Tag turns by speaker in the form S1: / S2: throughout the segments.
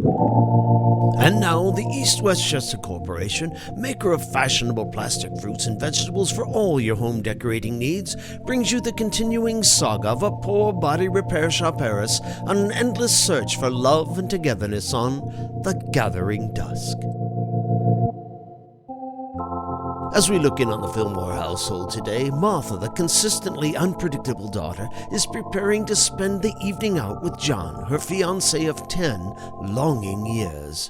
S1: And now, the East Westchester Corporation, maker of fashionable plastic fruits and vegetables for all your home decorating needs, brings you the continuing saga of a poor body repair shop heiress on an endless search for love and togetherness on The Gathering Dusk. As we look in on the Fillmore household today, Martha, the consistently unpredictable daughter, is preparing to spend the evening out with John, her fiancé of 10 longing years.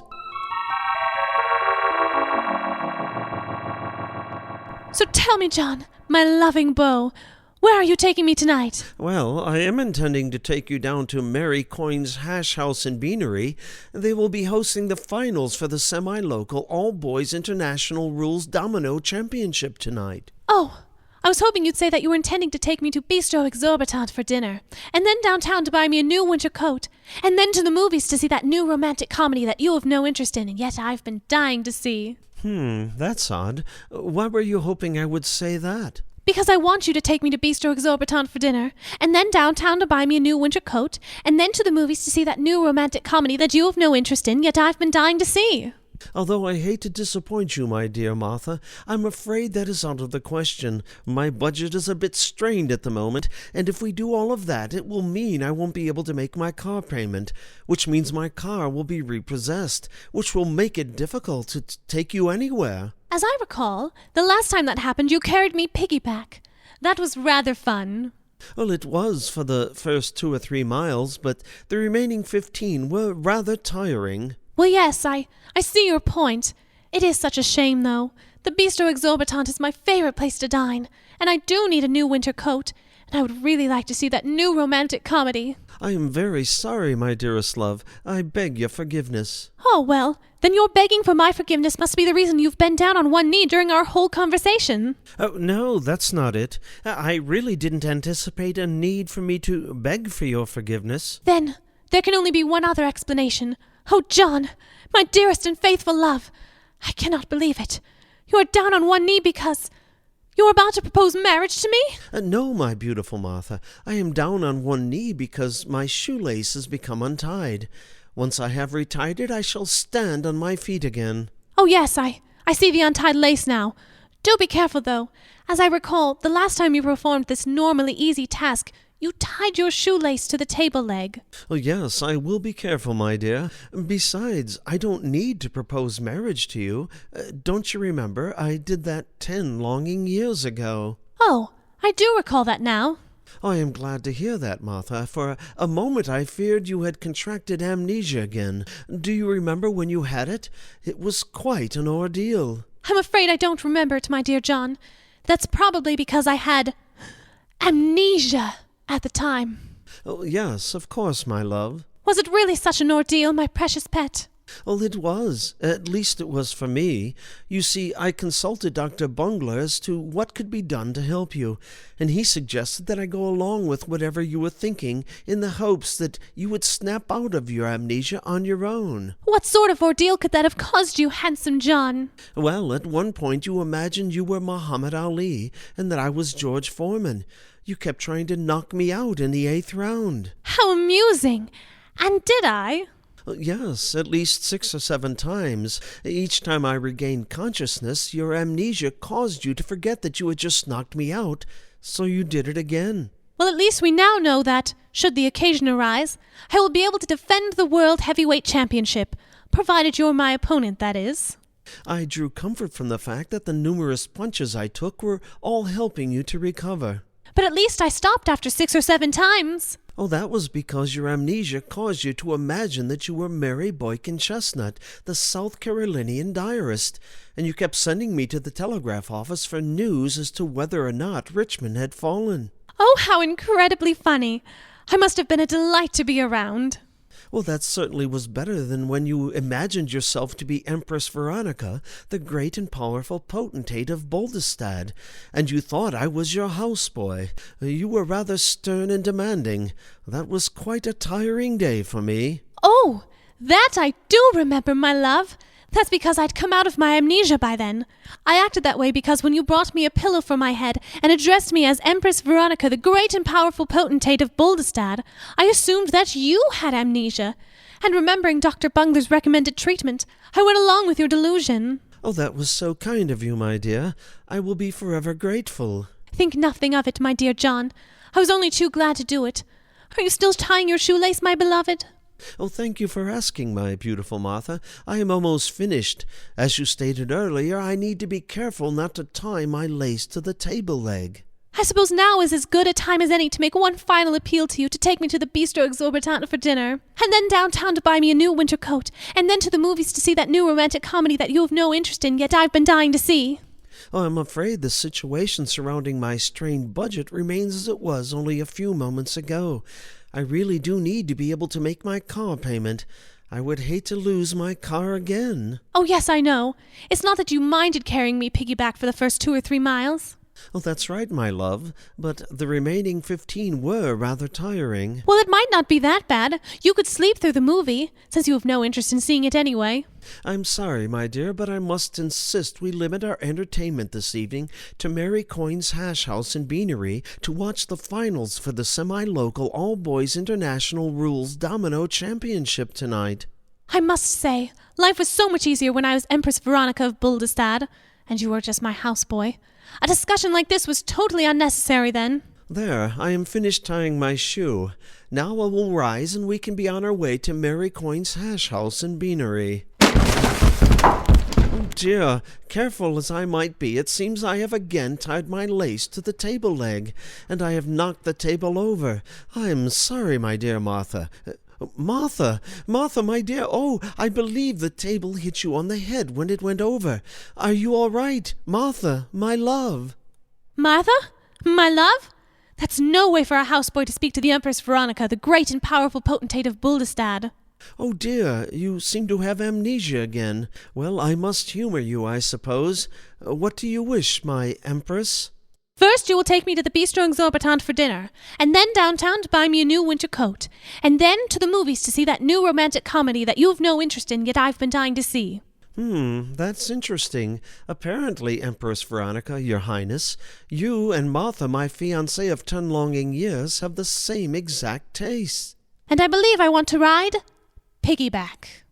S2: So tell me, John, my loving beau, where are you taking me tonight?
S1: Well, I am intending to take you down to Mary Coyne's Hash House and Beanery. They will be hosting the finals for the semi-local All-Boys International Rules Domino Championship tonight.
S2: Oh, I was hoping you'd say that you were intending to take me to Bistro Exorbitant for dinner, and then downtown to buy me a new winter coat, and then to the movies to see that new romantic comedy that you have no interest in, and yet I've been dying to see.
S1: That's odd. Why were you hoping I would say that?
S2: Because I want you to take me to Bistro Exorbitant for dinner, and then downtown to buy me a new winter coat, and then to the movies to see that new romantic comedy that you have no interest in, yet I've been dying to see.
S1: Although I hate to disappoint you, my dear Martha, I'm afraid that is out of the question. My budget is a bit strained at the moment, and if we do all of that, it will mean I won't be able to make my car payment, which means my car will be repossessed, which will make it difficult to take you anywhere.
S2: As I recall, the last time that happened, you carried me piggyback. That was rather fun.
S1: Well, it was for the first 2 or 3 miles, but the remaining 15 were rather tiring.
S2: Well, yes, I see your point. It is such a shame, though. The Bistro Exorbitant is my favorite place to dine, and I do need a new winter coat, and I would really like to see that new romantic comedy.
S1: I am very sorry, my dearest love. I beg your forgiveness.
S2: Oh, well, then your begging for my forgiveness must be the reason you've bent down on one knee during our whole conversation.
S1: Oh, no, that's not it. I really didn't anticipate a need for me to beg for your forgiveness.
S2: Then there can only be one other explanation. Oh, John, my dearest and faithful love, I cannot believe it. You are down on one knee because you're about to propose marriage to me?
S1: No, my beautiful Martha. I am down on one knee because my shoelace has become untied. Once I have retied it, I shall stand on my feet again.
S2: Oh, yes, I see the untied lace now. Do be careful, though. As I recall, the last time you performed this normally easy task, you tied your shoelace to the table leg.
S1: Oh, yes, I will be careful, my dear. Besides, I don't need to propose marriage to you. Don't you remember? I did that 10 longing years ago.
S2: Oh, I do recall that now.
S1: I am glad to hear that, Martha. For a moment I feared you had contracted amnesia again. Do you remember when you had it? It was quite an ordeal.
S2: I'm afraid I don't remember it, my dear John. That's probably because I had amnesia at the time.
S1: Oh, yes, of course, my love.
S2: Was it really such an ordeal, my precious pet?
S1: Well, it was. At least it was for me. You see, I consulted Dr. Bungler as to what could be done to help you, and he suggested that I go along with whatever you were thinking in the hopes that you would snap out of your amnesia on your own.
S2: What sort of ordeal could that have caused you, handsome John?
S1: Well, at one point you imagined you were Muhammad Ali and that I was George Foreman. You kept trying to knock me out in the 8th round.
S2: How amusing! And did I?
S1: Yes, at least 6 or 7 times. Each time I regained consciousness, your amnesia caused you to forget that you had just knocked me out, so you did it again.
S2: Well, at least we now know that, should the occasion arise, I will be able to defend the World Heavyweight Championship, provided you're my opponent, that is.
S1: I drew comfort from the fact that the numerous punches I took were all helping you to recover.
S2: But at least I stopped after 6 or 7 times.
S1: Oh, that was because your amnesia caused you to imagine that you were Mary Boykin Chestnut, the South Carolinian diarist, and you kept sending me to the telegraph office for news as to whether or not Richmond had fallen.
S2: Oh, how incredibly funny. I must have been a delight to be around.
S1: Well, that certainly was better than when you imagined yourself to be Empress Veronica, the great and powerful potentate of Boldestad, and you thought I was your houseboy. You were rather stern and demanding. That was quite a tiring day for me.
S2: Oh, that I do remember, my love. That's because I'd come out of my amnesia by then. I acted that way because when you brought me a pillow for my head and addressed me as Empress Veronica, the great and powerful potentate of Boldestad, I assumed that you had amnesia. And remembering Dr. Bungler's recommended treatment, I went along with your delusion.
S1: Oh, that was so kind of you, my dear. I will be forever grateful.
S2: Think nothing of it, my dear John. I was only too glad to do it. Are you still tying your shoelace, my beloved?
S1: Oh, thank you for asking, my beautiful Martha. I am almost finished. As you stated earlier, I need to be careful not to tie my lace to the table leg.
S2: I suppose now is as good a time as any to make one final appeal to you to take me to the Bistro Exorbitant for dinner, and then downtown to buy me a new winter coat, and then to the movies to see that new romantic comedy that you have no interest in, yet I've been dying to see.
S1: Oh, I'm afraid the situation surrounding my strained budget remains as it was only a few moments ago. I really do need to be able to make my car payment. I would hate to lose my car again.
S2: Oh, yes, I know. It's not that you minded carrying me piggyback for the first 2 or 3 miles.
S1: Oh, that's right, my love, but the remaining 15 were rather tiring.
S2: Well, it might not be that bad. You could sleep through the movie, since you have no interest in seeing it anyway.
S1: I'm sorry, my dear, but I must insist we limit our entertainment this evening to Mary Coyne's Hash House and Beanery to watch the finals for the semi-local all-boys international rules domino championship tonight.
S2: I must say, life was so much easier when I was Empress Veronica of Buldestad, and you were just my houseboy. A discussion like this was totally unnecessary then.
S1: There, I am finished tying my shoe. Now I will rise and we can be on our way to Mary Coyne's Hash House and Beanery. Oh dear, careful as I might be, it seems I have again tied my lace to the table leg, and I have knocked the table over. I am sorry, my dear Martha. Martha, my dear, oh, I believe the table hit you on the head when it went over. Are you all right, Martha, my love?
S2: Martha? My love? That's no way for a houseboy to speak to the Empress Veronica, the great and powerful potentate of Buldestad.
S1: Oh dear, you seem to have amnesia again. Well, I must humor you, I suppose. What do you wish, my Empress?
S2: First, you will take me to the Bistro Exorbitant for dinner, and then downtown to buy me a new winter coat, and then to the movies to see that new romantic comedy that you have no interest in, yet I've been dying to see.
S1: That's interesting. Apparently, Empress Veronica, your Highness, you and Martha, my fiancée of 10 longing years, have the same exact taste.
S2: And I believe I want to ride piggyback.